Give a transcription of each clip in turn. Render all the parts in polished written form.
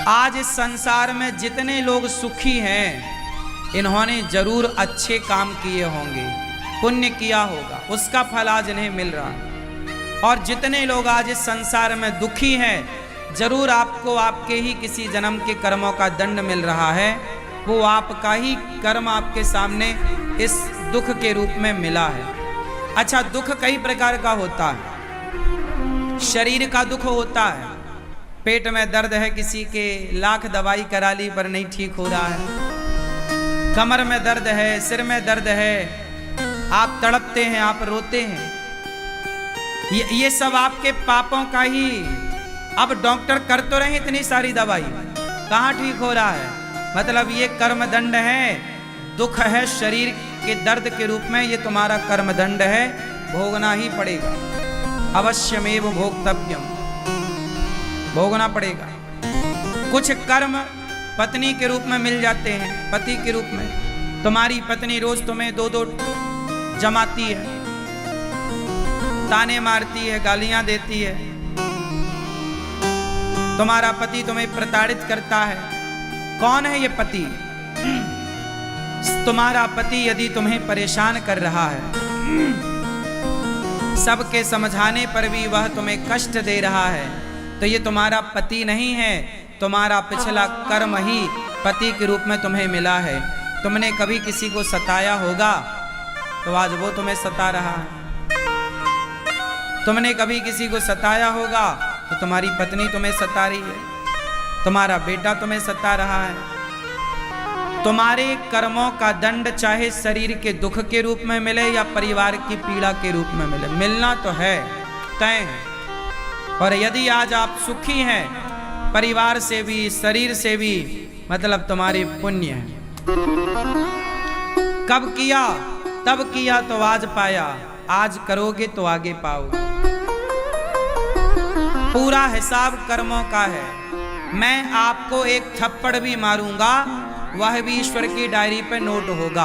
आज इस संसार में जितने लोग सुखी हैं, इन्होंने जरूर अच्छे काम किए होंगे, पुण्य किया होगा, उसका फल आज इन्हें मिल रहा है। और जितने लोग आज इस संसार में दुखी हैं, जरूर आपको आपके ही किसी जन्म के कर्मों का दंड मिल रहा है। वो आपका ही कर्म आपके सामने इस दुख के रूप में मिला है। अच्छा, दुख कई प्रकार का होता है। शरीर का दुख होता है, पेट में दर्द है किसी के, लाख दवाई करा ली पर नहीं ठीक हो रहा है। कमर में दर्द है, सिर में दर्द है, आप तड़पते हैं, आप रोते हैं। ये सब आपके पापों का ही। अब डॉक्टर कर तो रहे इतनी सारी दवाई, कहाँ ठीक हो रहा है? मतलब ये कर्म दंड है, दुख है शरीर के दर्द के रूप में, ये तुम्हारा कर्म दंड है, भोगना ही पड़ेगा। अवश्यमेव भोक्तव्यम, भोगना पड़ेगा। कुछ कर्म पत्नी के रूप में मिल जाते हैं, पति के रूप में। तुम्हारी पत्नी रोज तुम्हें दो दो जमाती है, ताने मारती है, गालियां देती है। तुम्हारा पति तुम्हें प्रताड़ित करता है। कौन है ये पति? तुम्हारा पति यदि तुम्हें परेशान कर रहा है, सबके समझाने पर भी वह तुम्हें कष्ट दे रहा है, तो ये तुम्हारा पति नहीं है, तुम्हारा पिछला कर्म ही पति के रूप में तुम्हें मिला है। तुमने कभी किसी को सताया होगा तो आज वो तुम्हें सता रहा है। तुमने कभी किसी को सताया होगा तो तुम्हारी पत्नी तुम्हें सता रही है, तुम्हारा बेटा तुम्हें सता रहा है। तुम्हारे कर्मों का दंड चाहे शरीर के दुख के रूप में मिले या परिवार की पीड़ा के रूप में मिले, मिलना तो है, तय है। और यदि आज आप सुखी हैं, परिवार से भी शरीर से भी, मतलब तुम्हारे पुण्य है। कब किया? तब किया तो आज पाया, आज करोगे तो आगे पाओ। पूरा हिसाब कर्मों का है। मैं आपको एक थप्पड़ भी मारूंगा, वह भी ईश्वर की डायरी पे नोट होगा।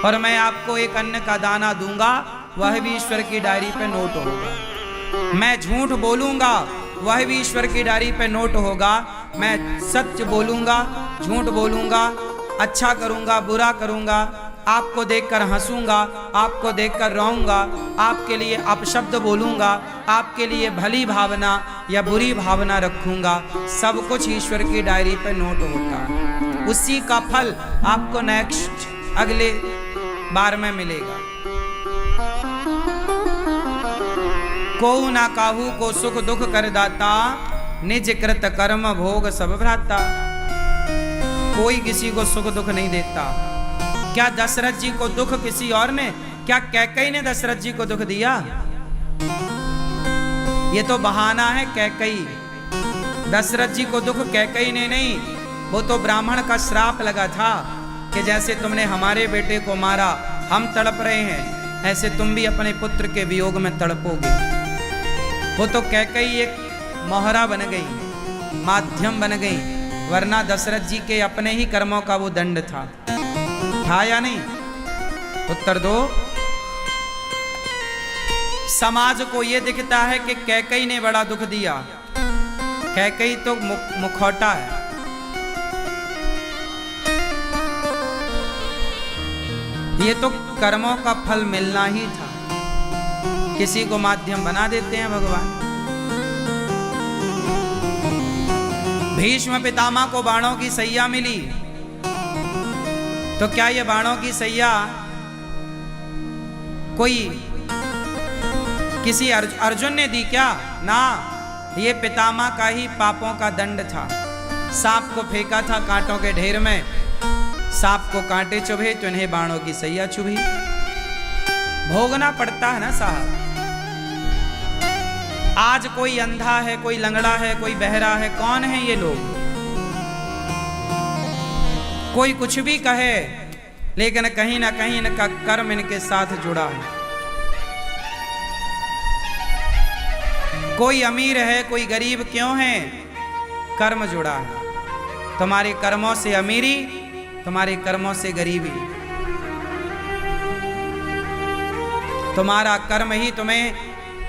और मैं आपको एक अन्न का दाना दूंगा, वह भी ईश्वर की डायरी पे नोट होगा। मैं झूठ बोलूंगा, वह भी ईश्वर की डायरी पे नोट होगा। मैं सच बोलूंगा, झूठ बोलूंगा, अच्छा करूंगा, बुरा करूंगा, आपको देखकर हंसूंगा, आपको देखकर रोऊंगा, आपके लिए अपशब्द बोलूंगा, आपके लिए भली भावना या बुरी भावना रखूंगा। सब कुछ ईश्वर की डायरी पे नोट होता है। उसी का फल आपको नेक्स्ट अगले बार में मिलेगा। को ना काहू को सुख दुख कर दाता, निज कृत कर्म भोग सब भ्राता। कोई किसी को सुख दुख नहीं देता। क्या दशरथ जी को दुख किसी और ने? क्या कैकई ने दशरथ जी को दुख दिया? ये तो बहाना है कैकई। दशरथ जी को दुख कैकई ने नहीं, वो तो ब्राह्मण का श्राप लगा था कि जैसे तुमने हमारे बेटे को मारा, हम तड़प रहे हैं, ऐसे तुम भी अपने पुत्र के वियोग में तड़पोगे। वो तो कैकई एक मोहरा बन गई, माध्यम बन गई, वरना दशरथ जी के अपने ही कर्मों का वो दंड था या नहीं? उत्तर दो। समाज को ये दिखता है कि कैकई ने बड़ा दुख दिया। कैकई तो मुखौटा है। ये तो कर्मों का फल मिलना ही था, किसी को माध्यम बना देते हैं भगवान। भीष्म पितामह को बाणों की सैया मिली, तो क्या ये बाणों की सैया कोई किसी अर्जुन ने दी क्या? ना, ये पितामह का ही पापों का दंड था। सांप को फेंका था कांटों के ढेर में, सांप को कांटे चुभे तो इन्हें बाणों की सैया चुभी। भोगना पड़ता है ना साहब। आज कोई अंधा है, कोई लंगड़ा है, कोई बहरा है, कौन है ये लोग? कोई कुछ भी कहे, लेकिन कहीं ना कहीं इनका कर्म इनके साथ जुड़ा है। कोई अमीर है, कोई गरीब क्यों है? कर्म जुड़ा है। तुम्हारे कर्मों से अमीरी, तुम्हारे कर्मों से गरीबी। तुम्हारा कर्म ही तुम्हें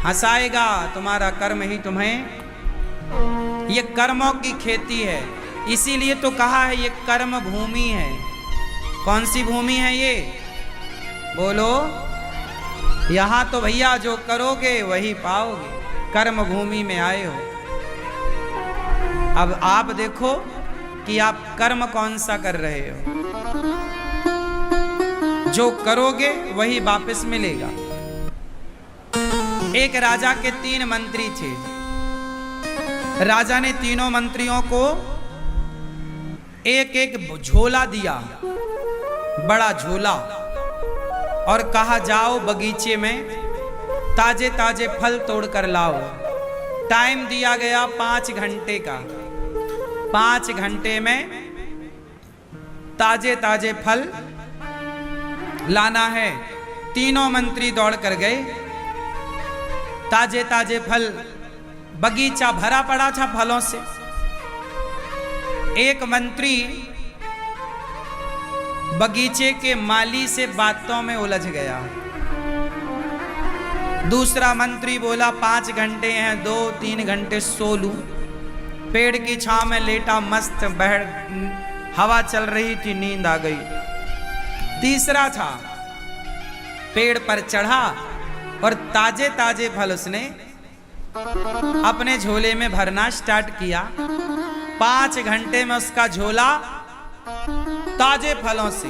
हंसाएगा, तुम्हारा कर्म ही तुम्हें ये कर्मों की खेती है, इसीलिए तो कहा है ये कर्म भूमि है। कौन सी भूमि है ये? बोलो। यहां तो भैया जो करोगे वही पाओगे, कर्म भूमि में आए हो। अब आप देखो कि आप कर्म कौन सा कर रहे हो। जो करोगे वही वापस मिलेगा। एक राजा के 3 मंत्री थे। राजा ने तीनों मंत्रियों को एक एक झोला दिया, बड़ा झोला, और कहा जाओ बगीचे में ताजे ताजे फल तोड़ कर लाओ। टाइम दिया गया 5 घंटे का। 5 घंटे में ताजे ताजे फल लाना है। तीनों मंत्री दौड़ कर गए। ताजे ताजे फल, बगीचा भरा पड़ा था फलों से। एक मंत्री बगीचे के माली से बातों में उलझ गया। दूसरा मंत्री बोला 5 घंटे हैं, 2-3 घंटे सो लूं। पेड़ की छांव में लेटा, मस्त हवा चल रही थी, नींद आ गई। तीसरा था, पेड़ पर चढ़ा और ताजे ताजे फल उसने अपने झोले में भरना स्टार्ट किया। 5 घंटे में उसका झोला ताजे फलों से।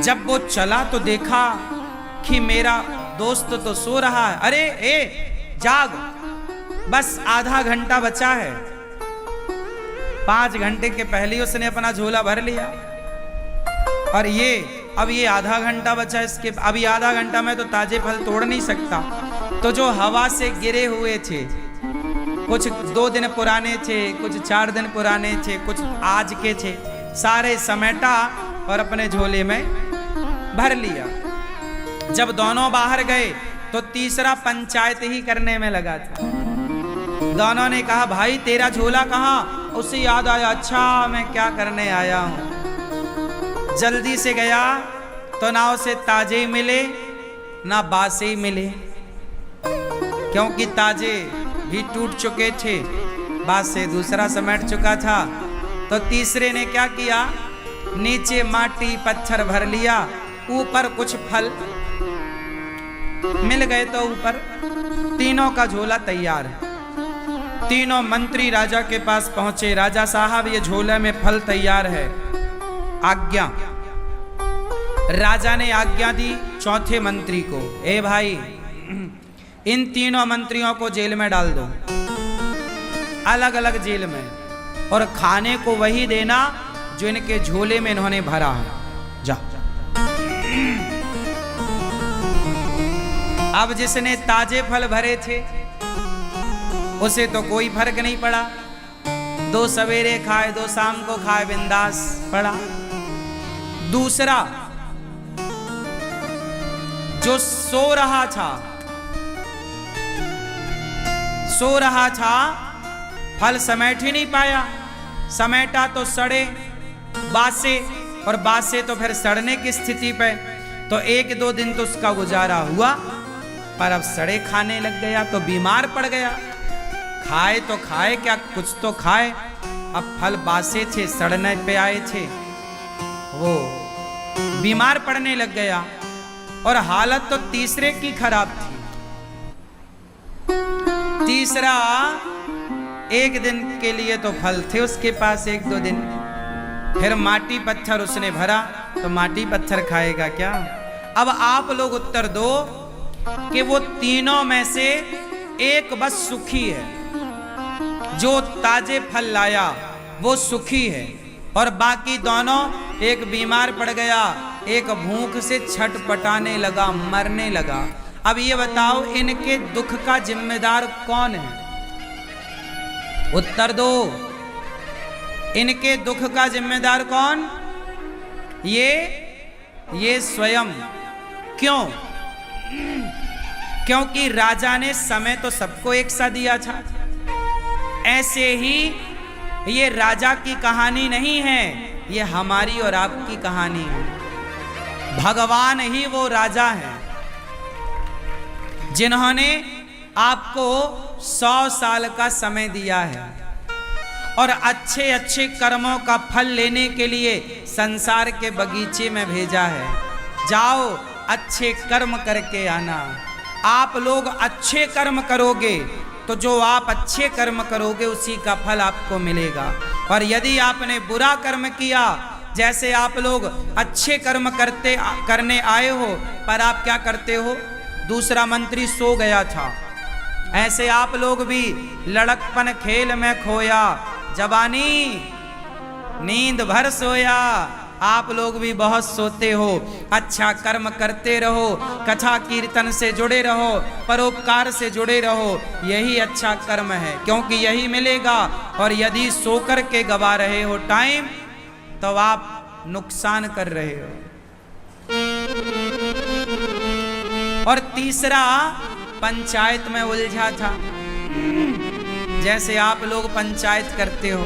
जब वो चला तो देखा कि मेरा दोस्त तो सो रहा है। अरे जाग, बस आधा घंटा बचा है। 5 घंटे के पहले ही उसने अपना झोला भर लिया, और अब ये आधा घंटा बचा। इसके अभी आधा घंटा में तो ताजे फल तोड़ नहीं सकता। तो जो हवा से गिरे हुए थे, कुछ 2 दिन पुराने थे, कुछ 4 दिन पुराने थे, कुछ आज के थे, सारे समेटा और अपने झोले में भर लिया। जब दोनों बाहर गए तो तीसरा पंचायत ही करने में लगा था। दोनों ने कहा भाई तेरा झोला कहाँ? उससे याद आया, अच्छा मैं क्या करने आया हूँ। जल्दी से गया तो ना उसे ताजे ही मिले ना बासे ही मिले, क्योंकि ताजे भी टूट चुके थे, बासे दूसरा समेट चुका था। तो तीसरे ने क्या किया, नीचे माटी पत्थर भर लिया, ऊपर कुछ फल मिल गए तो ऊपर। तीनों का झोला तैयार है। तीनों मंत्री राजा के पास पहुंचे। राजा साहब ये झोले में फल तैयार है, आज्ञा। राजा ने आज्ञा दी चौथे मंत्री को, ए भाई इन तीनों मंत्रियों को जेल में डाल दो, अलग अलग जेल में, और खाने को वही देना जो इनके झोले में इन्होंने भरा है। जा। अब जिसने ताजे फल भरे थे उसे तो कोई फर्क नहीं पड़ा। 2 सवेरे खाए, 2 शाम को खाए, बिंदास पड़ा। दूसरा जो सो रहा था, फल समेट ही नहीं पाया। समेटा तो सड़े, बासे, और बासे तो फिर सड़ने की स्थिति पे। तो 1-2 दिन तो उसका गुजारा हुआ, पर अब सड़े खाने लग गया तो बीमार पड़ गया। खाए तो खाए क्या, कुछ तो खाए। अब फल बासे थे, सड़ने पे आए थे, वो बीमार पड़ने लग गया। और हालत तो तीसरे की खराब थी। तीसरा 1 दिन के लिए तो फल थे उसके पास, 1-2 दिन, फिर माटी पत्थर उसने भरा, तो माटी पत्थर खाएगा क्या? अब आप लोग उत्तर दो कि वो तीनों में से एक बस सुखी है, जो ताजे फल लाया वो सुखी है, और बाकी दोनों, एक बीमार पड़ गया, एक भूख से छटपटाने लगा, मरने लगा। अब ये बताओ इनके दुख का जिम्मेदार कौन है? उत्तर दो, इनके दुख का जिम्मेदार कौन? ये स्वयं। क्यों? क्योंकि राजा ने समय तो सबको एक सा दिया था। ऐसे ही ये राजा की कहानी नहीं है, ये हमारी और आपकी कहानी है। भगवान ही वो राजा है जिन्होंने आपको 100 साल का समय दिया है और अच्छे अच्छे कर्मों का फल लेने के लिए संसार के बगीचे में भेजा है। जाओ अच्छे कर्म करके आना। आप लोग अच्छे कर्म करोगे तो जो आप अच्छे कर्म करोगे उसी का फल आपको मिलेगा। और यदि आपने बुरा कर्म किया, जैसे आप लोग अच्छे कर्म करने आए हो पर आप क्या करते हो, दूसरा मंत्री सो गया था, ऐसे आप लोग भी लड़कपन खेल में खोया, जवानी नींद भर सोया। आप लोग भी बहुत सोते हो। अच्छा कर्म करते रहो, कथा कीर्तन से जुड़े रहो, परोपकार से जुड़े रहो, यही अच्छा कर्म है, क्योंकि यही मिलेगा। और यदि सोकर के गवा रहे हो टाइम तो आप नुकसान कर रहे हो। और तीसरा, पंचायत में उलझा था। जैसे आप लोग पंचायत करते हो,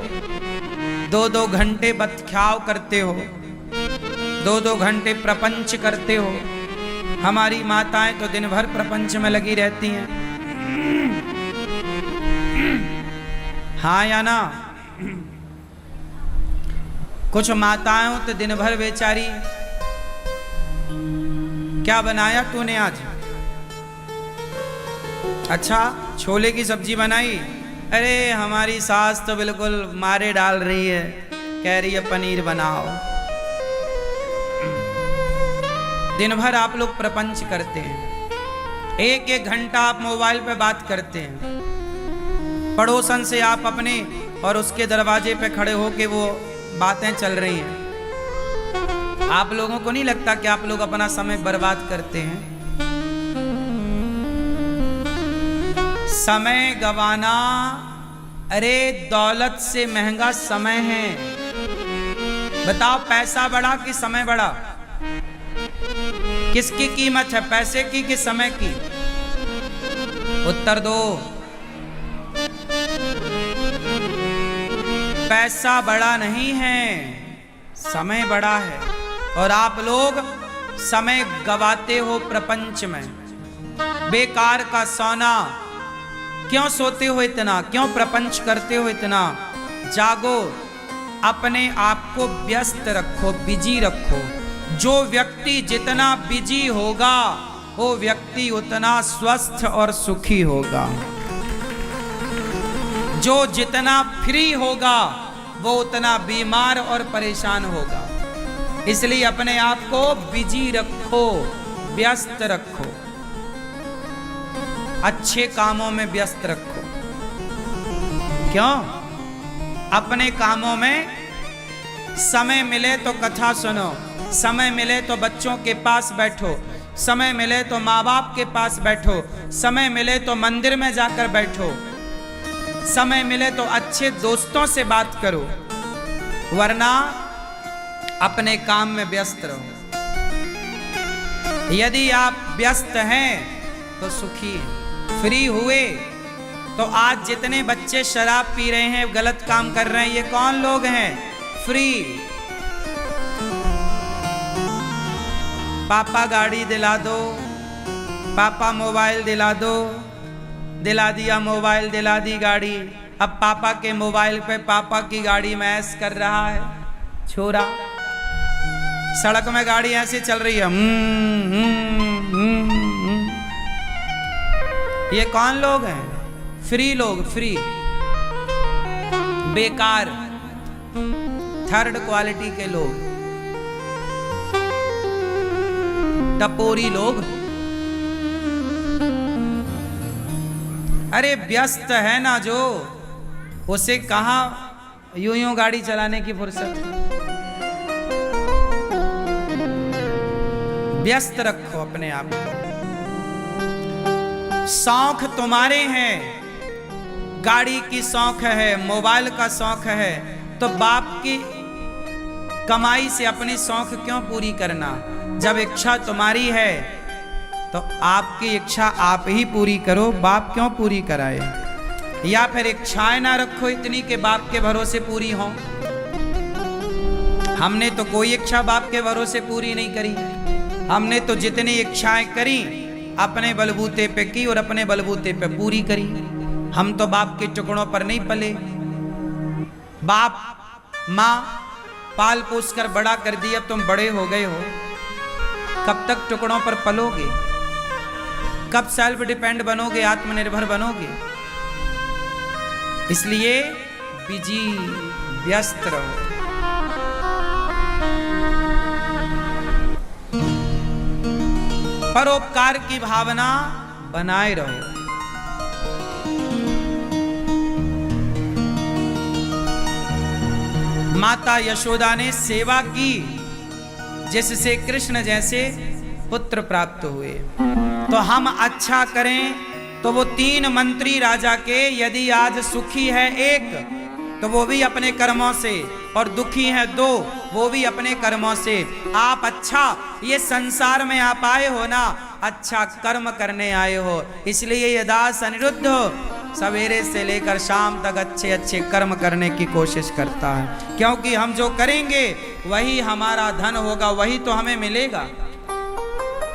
2-2 घंटे बतख्याव करते हो, 2-2 घंटे प्रपंच करते हो। हमारी माताएं तो दिन भर प्रपंच में लगी रहती हैं, हाँ या ना? कुछ माताएं तो दिन भर बेचारी, क्या बनाया तूने आज? अच्छा छोले की सब्जी बनाई। अरे हमारी सास तो बिल्कुल मारे डाल रही है, कह रही है पनीर बनाओ। दिन भर आप लोग प्रपंच करते हैं, 1-1 घंटा आप मोबाइल पे बात करते हैं। पड़ोसन से आप अपने और उसके दरवाजे पे खड़े होके वो बातें चल रही हैं। आप लोगों को नहीं लगता कि आप लोग अपना समय बर्बाद करते हैं? समय गवाना, अरे दौलत से महंगा समय है। बताओ पैसा बड़ा कि समय बड़ा? किसकी कीमत है, पैसे की कि समय की? उत्तर दो। पैसा बड़ा नहीं है, समय बड़ा है। और आप लोग समय गवाते हो प्रपंच में। बेकार का सोना, क्यों सोते हो इतना, क्यों प्रपंच करते हो इतना? जागो, अपने आप को व्यस्त रखो, बिजी रखो। जो व्यक्ति जितना बिजी होगा वो व्यक्ति उतना स्वस्थ और सुखी होगा। जो जितना फ्री होगा वो उतना बीमार और परेशान होगा। इसलिए अपने आप को बिजी रखो, व्यस्त रखो, अच्छे कामों में व्यस्त रखो। क्यों? अपने कामों में समय मिले तो कथा सुनो, समय मिले तो बच्चों के पास बैठो, समय मिले तो माँ बाप के पास बैठो, समय मिले तो मंदिर में जाकर बैठो, समय मिले तो अच्छे दोस्तों से बात करो, वरना अपने काम में व्यस्त रहो। यदि आप व्यस्त हैं तो सुखी हैं। फ्री हुए तो आज जितने बच्चे शराब पी रहे हैं, गलत काम कर रहे हैं, ये कौन लोग हैं? फ्री। पापा गाड़ी दिला दो, पापा मोबाइल दिला दो, दिला दिया मोबाइल, दिला दी गाड़ी। अब पापा के मोबाइल पे पापा की गाड़ी में ऐश कर रहा है छोरा। सड़क में गाड़ी ऐसे चल रही है, ये कौन लोग हैं? फ्री लोग, फ्री, बेकार, थर्ड क्वालिटी के लोग, टपोरी लोग। अरे व्यस्त है ना जो, उसे कहाँ यूं गाड़ी चलाने की फुर्सत? व्यस्त रखो अपने आप को। शौक तुम्हारे हैं, गाड़ी की शौक है, मोबाइल का शौक है, तो बाप की कमाई से अपनी शौक क्यों पूरी करना? जब इच्छा तुम्हारी है तो आपकी इच्छा आप ही पूरी करो, बाप क्यों पूरी कराए? या फिर इच्छाएं ना रखो इतनी कि बाप के भरोसे पूरी हो। हमने तो कोई इच्छा बाप के भरोसे पूरी नहीं करी। हमने तो जितनी इच्छाएं करी अपने बलबूते पे की और अपने बलबूते पे पूरी करी। हम तो बाप के टुकड़ों पर नहीं पले। बाप माँ पाल पोस कर बड़ा कर दिया, अब तुम बड़े हो गए हो, कब तक टुकड़ों पर पलोगे? कब सेल्फ डिपेंड बनोगे, आत्मनिर्भर बनोगे? इसलिए बिजी व्यस्त रहो। परोपकार की भावना बनाए रहो। माता यशोदा ने सेवा की, जिससे कृष्ण जैसे पुत्र प्राप्त हुए। तो हम अच्छा करें तो वो 3 मंत्री राजा के यदि आज सुखी है 1 तो वो भी अपने कर्मों से, और दुखी है 2 वो भी अपने कर्मों से। आप अच्छा ये संसार में आप आए हो ना, अच्छा कर्म करने आए हो, इसलिए ये दास अनिरुद्ध सवेरे से लेकर शाम तक अच्छे अच्छे कर्म करने की कोशिश करता है, क्योंकि हम जो करेंगे वही हमारा धन होगा, वही तो हमें मिलेगा।